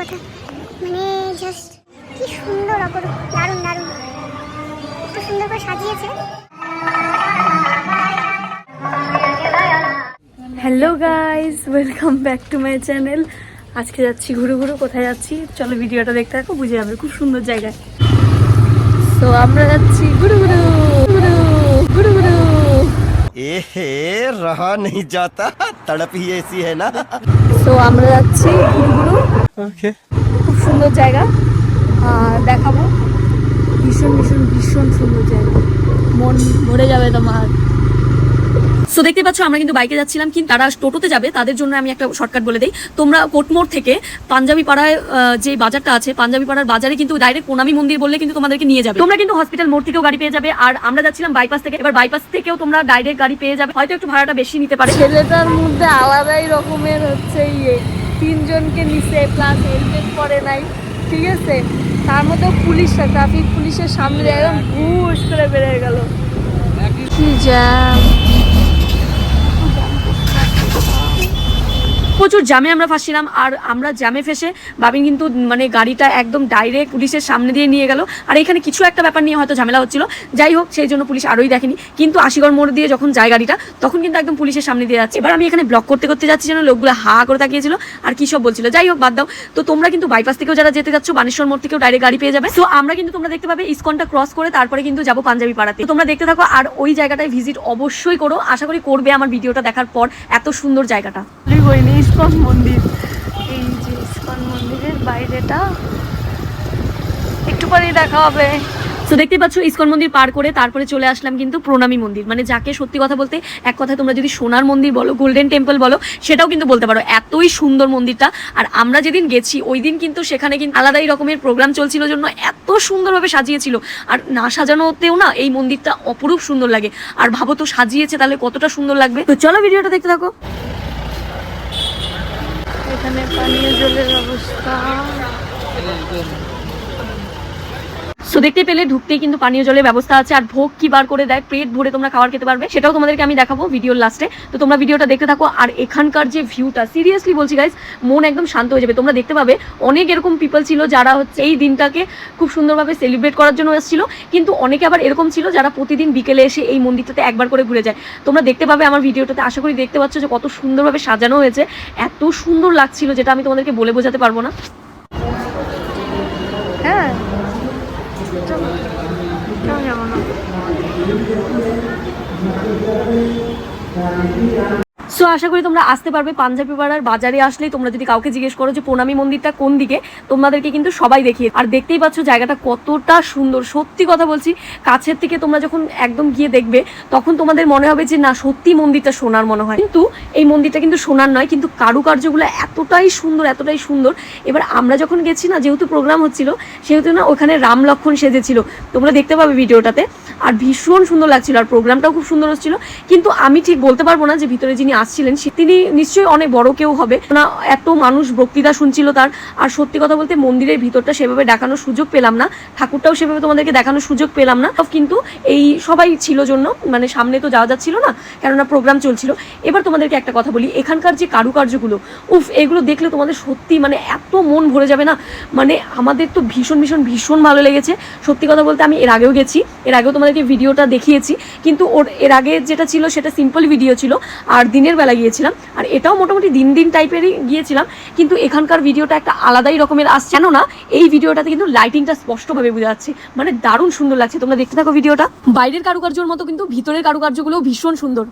কথা, মানে জাস্ট কি সুন্দর, অপরূপ, দারুণ দারুণ, এত সুন্দর করে সাজিয়েছে। Hello guys, welcome back to my channel. আজকে যাচ্ছি ঘুরু ঘুরু। কোথায় যাচ্ছি চলো ভিডিওটা দেখতে থাকো, বুঝে যাবে। খুব সুন্দর জায়গায়। তো আমরা যাচ্ছি ঘুরু ঘুরু ঘুরু ঘুরু ঘুরু। এহে রহা নেই যাতা, তড়প হি ऐसी है ना। তো আমরা যাচ্ছি ঘুরু ঘুরু। ওকে, খুব সুন্দর জায়গা, আর দেখাবো। ভীষণ ভীষণ ভীষণ সুন্দর জায়গা, মন ভরে যাবে তোমার। সো দেখতে পাচ্ছ আমরা কিন্তু বাইকে যাচ্ছিলাম, কিন্তু তারা টোটোতে যাবে, তাদের জন্য আমি একটা শর্টকাট বলে দিই। তোমরা কোটমোড় থেকে পাঞ্জাবি পাড়ায় যে বাজারটা আছে, পাঞ্জাবি পাড়ার বাজারে কিন্তু ডাইরেক্ট প্রণামী মন্দির বললে কিন্তু তোমাদেরকে নিয়ে যাবে। তোমরা কিন্তু হসপিটাল মোড় থেকেও গাড়ি পেয়ে যাবে, আর আমরা যাচ্ছিলাম বাইপাস থেকে। এবার বাইপাস থেকেও তোমরা ডাইরেক্ট গাড়ি পেয়ে যাবে, হয়তো একটু ভাড়াটা বেশি নিতে পারে। ছেলেটার মধ্যে আলাদাই রকমের হচ্ছে তিনজনকে নিচে, প্লাস হেলমেট পরে নাই, ঠিক আছে। তার মধ্যে পুলিশরা, ট্রাফিক পুলিশের সামনে একদম ঘুষ করে বেরিয়ে গেল। কি জ্যাম, প্রচুর জ্যামে আমরা ফাঁসছিলাম। আর আমরা জ্যামে ফেসে বাবিন কিন্তু মানে গাড়িটা একদম ডাইরেক্ট পুলিশের সামনে দিয়ে নিয়ে গেল। আর এখানে কিছু একটা ব্যাপার নিয়ে হয়তো ঝামেলা হচ্ছিল, যাই হোক, সেই জন্য পুলিশ আরোই দেখেনি। কিন্তু আশিগড় মোড় দিয়ে যখন যায় গাড়িটা, তখন কিন্তু একদম পুলিশের সামনে দিয়ে যাচ্ছে। এবার আমি এখানে ব্লক করতে করতে যাচ্ছি, যেন লোকগুলো হা করে তাকিয়েছিল আর কি সব বলছিল। যাই হোক, বাদ দাও। তো তোমরা কিন্তু বাইপাস থেকেও যারা যেতে যাচ্ছ, বানেশ্বর মোড় থেকেও ডাইরেক্ট গাড়ি পেয়ে যাবে। তো আমরা কিন্তু তোমরা দেখতে পাবে ইসকনটা ক্রস করে তারপরে কিন্তু যাবো পাঞ্জাবি পাড়াতে। তোমরা দেখতে থাকো, আর ওই জায়গাটায় ভিজিট অবশ্যই করো। আশা করি করবে আমার ভিডিওটা দেখার পর। এত সুন্দর জায়গাটা। ইসকন মন্দির, এই যে ইসকন মন্দিরের বাইরেটা একটু পরেই দেখা হবে। তো দেখতে পাচ্ছ ইসকন মন্দির পার করে তারপরে চলে আসলাম কিন্তু প্রণামী মন্দির, মানে যাকে সত্যি কথা বলতে এক কথায় তোমরা যদি সোনার মন্দির বলো, গোল্ডেন টেম্পল বলো, সেটাও কিন্তু বলতে পারো। এতই সুন্দর মন্দিরটা। আর আমরা যেদিন গেছি ওই দিন কিন্তু সেখানে কিন্তু আলাদাই রকমের প্রোগ্রাম চলছিল, জন্য এত সুন্দরভাবে সাজিয়েছিল। আর না সাজানোতেও না এই মন্দিরটা অপরূপ সুন্দর লাগে। আর ভাবো তো সাজিয়েছে, তাহলে কতটা সুন্দর লাগবে। তো চলো ভিডিওটা দেখতে থাকো। এখানে পানীয় জলের ব্যবস্থা। সো দেখতে পেলে ঢুকতেই কিন্তু পানীয় জলের ব্যবস্থা আছে, আর ভোগ কি বার করে দেয়, পেট ভরে তোমরা খাবার খেতে পারবে, সেটাও তোমাদেরকে আমি দেখাবো ভিডিওর লাস্টে। তো তোমরা ভিডিওটা দেখতে থাকো। আর এখানকার যে ভিউটা, সিরিয়াসলি বলছি গাইস, মন একদম শান্ত হয়ে যাবে। তোমরা দেখতে পাবে অনেক এরকম পিপল ছিল যারা হচ্ছে এই দিনটাকে খুব সুন্দরভাবে সেলিব্রেট করার জন্য এসেছিল, কিন্তু অনেকে আবার এরকম ছিল যারা প্রতিদিন বিকেলে এসে এই মন্দিরটাতে একবার করে ঘুরে যায়। তোমরা দেখতে পাবে আমার ভিডিওটাতে, আশা করি দেখতে পাচ্ছ যে কত সুন্দরভাবে সাজানো হয়েছে। এত সুন্দর লাগছিল যেটা আমি তোমাদেরকে বলে বোঝাতে পারবো না। হ্যাঁ, সো আশা করি তোমরা আসতে পারবে। পাঞ্জাবি পাড়ার বাজারে আসলেই তোমরা যদি কাউকে জিজ্ঞেস করো যে প্রণামী মন্দিরটা কোন দিকে, তোমাদেরকে কিন্তু সবাই দেখিয়ে। আর দেখতেই পাচ্ছ জায়গাটা কতটা সুন্দর। সত্যি কথা বলছি, কাছের থেকে তোমরা যখন একদম গিয়ে দেখবে, তখন তোমাদের মনে হবে যে না, সত্যি মন্দিরটা সোনার মনে হয়। কিন্তু এই মন্দিরটা কিন্তু সোনার নয়, কিন্তু কারুকার্যগুলো এতটাই সুন্দর, এতটাই সুন্দর। এবার আমরা যখন গেছি না, যেহেতু প্রোগ্রাম হচ্ছিল, সেহেতু না ওখানে রাম লক্ষণ সেজেছিল, তোমরা দেখতে পাবে ভিডিওটাতে। আর ভীষণ সুন্দর লাগছিল, আর প্রোগ্রামটাও খুব সুন্দর হচ্ছিল। কিন্তু আমি ঠিক বলতে পারবো না যে ভিতরে যিনি আসছিলেন তিনি নিশ্চয়ই অনেক বড় কেউ হবে না, এত মানুষ বক্তৃতা শুনছিল তার। আর সত্যি কথা বলতে মন্দিরের ভিতরটা সেভাবে দেখানোর সুযোগ পেলাম না, ঠাকুরটাও সেভাবে তোমাদেরকে দেখানোর সুযোগ পেলাম না। কিন্তু এই সবাই ছিল জন্য, মানে সামনে তো যাওয়া যাচ্ছিল না, কেননা প্রোগ্রাম চলছিল। এবার তোমাদেরকে একটা কথা বলি, এখানকার যে কারুকার্যগুলো, এগুলো দেখলে তোমাদের সত্যি মানে এত মন ভরে যাবে না। মানে আমাদের তো ভীষণ ভীষণ ভীষণ ভালো লেগেছে। সত্যি কথা বলতে আমি এর আগেও গেছি, এর আগেও তোমাদেরকে ভিডিওটা দেখিয়েছি, কিন্তু এর আগে যেটা ছিল সেটা সিম্পল ভিডিও ছিল, আর দিনের বেলা গিয়েছিলাম। আর এটাও মোটামুটি দিন দিন টাইপেরই গিয়েছিলাম, কিন্তু এখানকার ভিডিওটা একটা আলাদাই রকমের আসছে। কেননা এই ভিডিওটাতে কিন্তু লাইটিংটা স্পষ্টভাবে বোঝা যাচ্ছে, মানে দারুণ সুন্দর লাগছে। তোমরা দেখতে থাকো ভিডিওটা। বাইরের কারুকার্যের মতো কিন্তু ভিতরের কারুকার্যগুলোও ভীষণ সুন্দর।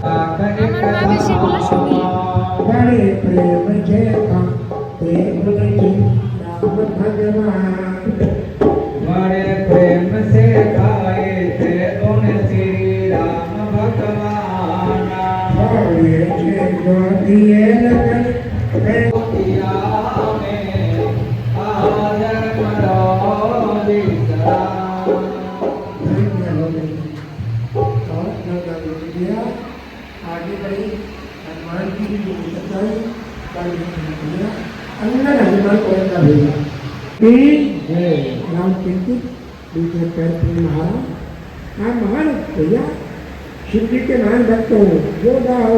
আমার মা বেশি এগুলো শুনি। आगे बढ़ी हनुमान जी की जो सच्चाई अंदर हनुमान को का भेजा राम चिंतित दूसरे पैर पर महाराज हाँ महान भैया शिव जी के महान भक्त हो योद्धा हो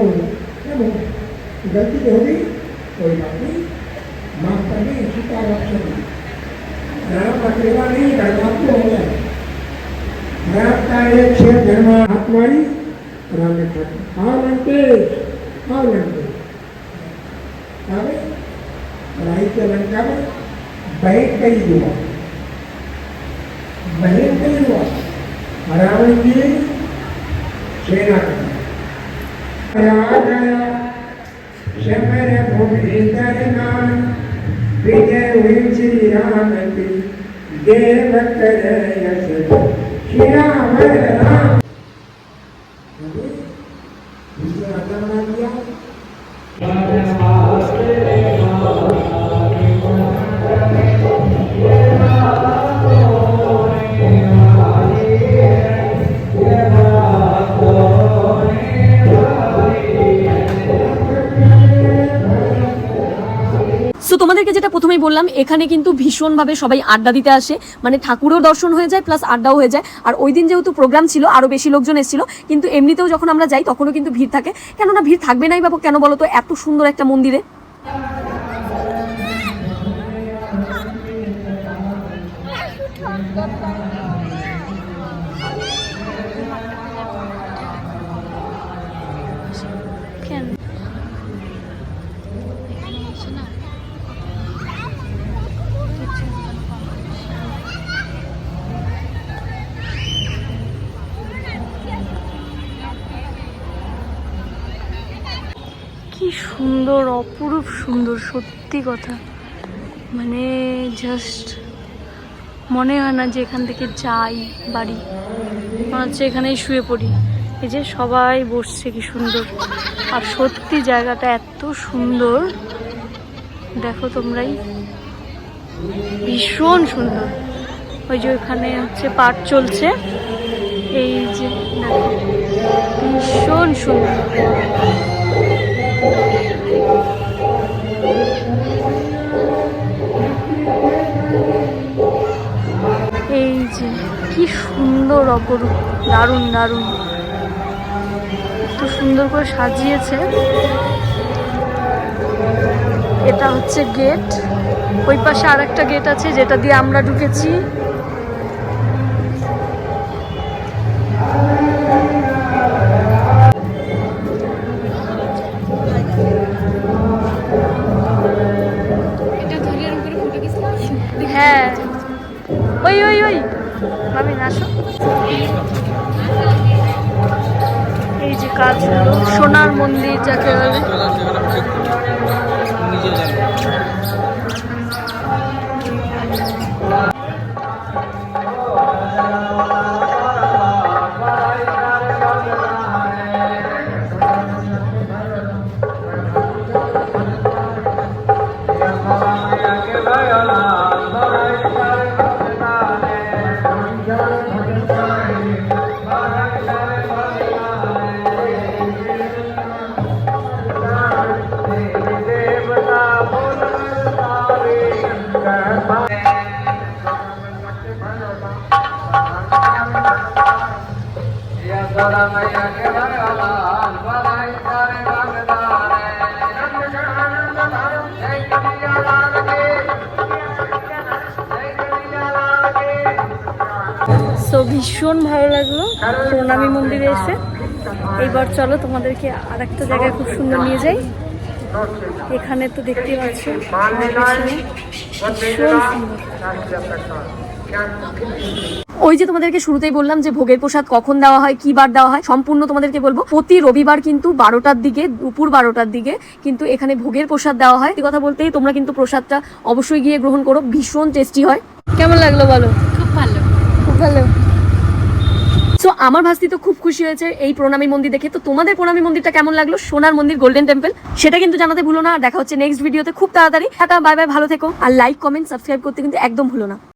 सब हो गलती हो गई कोई बात नहीं माफ कर दी सीता रक्षण राम अकेला नहीं धर्मात्म हो गया राम का एक शेर धर्म आत्माई राम ने कहा आओ लंकेश अरे राई के लंका में बहन कई हुआ रावण की सेना समय भूमिधर मान विजय हुई श्री राम की देव कर श्री राम राम সো তোমাদেরকে যেটা প্রথমেই বললাম, এখানে কিন্তু ভীষণভাবে সবাই আড্ডা দিতে আসে, মানে ঠাকুরের দর্শন হয়ে যায় প্লাস আড্ডাও হয়ে যায়। আর ওই দিন যেহেতু প্রোগ্রাম ছিল আরও বেশি লোকজন এসেছিল, কিন্তু এমনিতেও যখন আমরা যাই তখনও কিন্তু ভিড় থাকে। কেননা ভিড় থাকবে নাই বাবু, কেন বলো তো, এত সুন্দর একটা মন্দিরে। কি সুন্দর, অপরূপ সুন্দর, সত্যি কথা। মানে জাস্ট মনে হয় না যে এখান থেকে যাই বাড়ি, মনে হচ্ছে এখানেই শুয়ে পড়ি। এই যে সবাই বসছে, কি সুন্দর। আর সত্যি জায়গাটা এত সুন্দর, দেখো তোমরাই, ভীষণ সুন্দর। ওই যে ওখানে হচ্ছে পাঠ চলছে, এই যে দেখো, ভীষণ সুন্দর। এই যে কি সুন্দর, অপরূপ, দারুণ দারুণ, এত সুন্দর করে সাজিয়েছে। এটা হচ্ছে গেট, ওই পাশে আর একটা গেট আছে যেটা দিয়ে আমরা ঢুকেছি। হ্যাঁ, ওই ওই ওই ভাবি না, আসো। এই যে কাজ, সোনার মন্দির যাকে বলে। সো ভীষণ ভালো লাগলো প্রণামী মন্দিরে এসে। এইবার চলো তোমাদেরকে আর একটা জায়গায় খুব সুন্দর নিয়ে যাই। এখানে তো দেখতেই পাচ্ছ ভীষণ সুন্দর। ওই যে তোমাদেরকে শুরুতেই বললাম যে ভোগের প্রসাদ কখন দেওয়া হয়, কি বার দেওয়া হয়, সম্পূর্ণ তোমাদেরকে বলবো। প্রতি রবিবার কিন্তু 12টার দিকে, দুপুর 12টার দিকে কিন্তু এখানে ভোগের প্রসাদ দেওয়া হয়। এই কথা বলতেই তোমরা কিন্তু প্রসাদটা অবশ্যই গিয়ে গ্রহণ করো, ভীষণ টেস্টি হয়। কেমন লাগলো বলো? খুব ভালো, খুব ভালো। সো আমার ভাস্তি তো খুব খুশি হয়েছে এই প্রণামী মন্দির দেখে। তো তোমাদের প্রণামী মন্দিরটা কেমন লাগলো, সোনার মন্দির গোল্ডেন টেম্পল, সেটা কিন্তু জানাতে ভুলো না। দেখা হচ্ছে নেক্সট ভিডিওতে খুব তাড়াতাড়ি। টাটা, বাই বাই, ভালো থেকো। আর লাইক, কমেন্ট, সাবস্ক্রাইব করতে কিন্তু একদম ভুলো না।